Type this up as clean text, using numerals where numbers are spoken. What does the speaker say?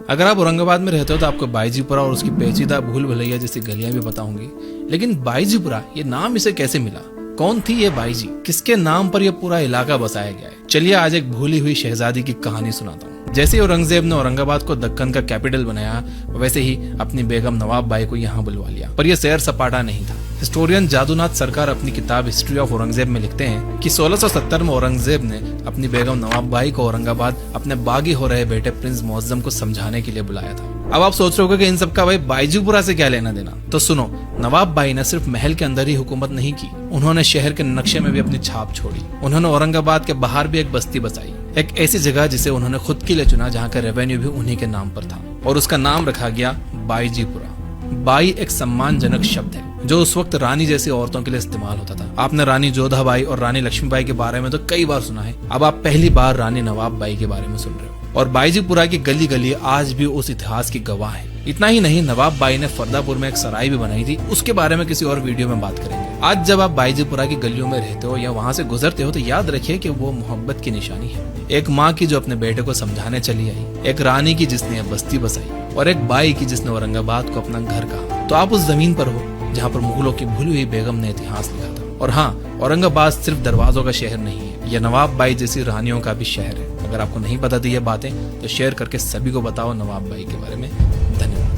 अगर आप औरंगाबाद में रहते हो तो आपको बाईजीपुरा और उसकी पेचीदा भूल भुलैया जैसी गलियां भी पता होंगी, लेकिन बाईजीपुरा ये नाम इसे कैसे मिला? कौन थी ये बाईजी? किसके नाम पर यह पूरा इलाका बसाया गया है? चलिए आज एक भूली हुई शहजादी की कहानी सुनाता हूँ। जैसे औरंगजेब ने औरंगाबाद को दक्कन का कैपिटल बनाया, वैसे ही अपनी बेगम नवाब बाई को यहाँ बुलवा लिया। पर यह सैर सपाटा नहीं था। हिस्टोरियन जादूनाथ सरकार अपनी किताब हिस्ट्री ऑफ औरंगजेब में लिखते हैं कि 1670 में औरंगजेब ने अपनी बेगम नवाब बाई को औरंगाबाद अपने बागी हो रहे बेटे प्रिंस मुअज्जम को समझाने के लिए बुलाया था। अब आप सोच रहे हो कि इन सबका भाई बाईजीपुरा से क्या लेना देना? तो सुनो, नवाब बाई ने सिर्फ महल के अंदर ही हुकूमत नहीं की, उन्होंने शहर के नक्शे में भी अपनी छाप छोड़ी। उन्होंने औरंगाबाद के बाहर भी एक बस्ती बसाई, एक ऐसी जगह जिसे उन्होंने खुद के लिए चुना, जहाँ का रेवेन्यू भी उन्हीं के नाम पर था, और उसका नाम रखा गया बाईजीपुरा। बाई एक सम्मानजनक शब्द है जो उस वक्त रानी जैसी औरतों के लिए इस्तेमाल होता था। आपने रानी जोधाबाई और रानी लक्ष्मीबाई के बारे में तो कई बार सुना है, अब आप पहली बार रानी नवाब बाई के बारे में सुन रहे हो। और बाईजीपुरा की गली गली आज भी उस इतिहास की गवाह है। इतना ही नहीं, नवाब बाई ने फरदापुर में एक सराय भी बनाई थी, उसके बारे में किसी और वीडियो में बात करेंगे। आज जब आप बाईजीपुरा की गलियों में रहते हो या वहाँ से गुजरते हो तो याद रखिए कि वो मोहब्बत की निशानी है। एक माँ की जो अपने बेटे को समझाने चली आई, एक रानी की जिसने यह बस्ती बसाई, और एक बाई की जिसने औरंगाबाद को अपना घर कहा। तो आप उस जमीन पर हो जहाँ पर मुगलों की भूली हुई बेगम ने इतिहास लिखा था। और हाँ, औरंगाबाद सिर्फ दरवाजों का शहर नहीं है, यह नवाब बाई जैसी रानियों का भी शहर है। अगर आपको नहीं पता थी ये बातें तो शेयर करके सभी को बताओ नवाब बाई के बारे में। धन्यवाद।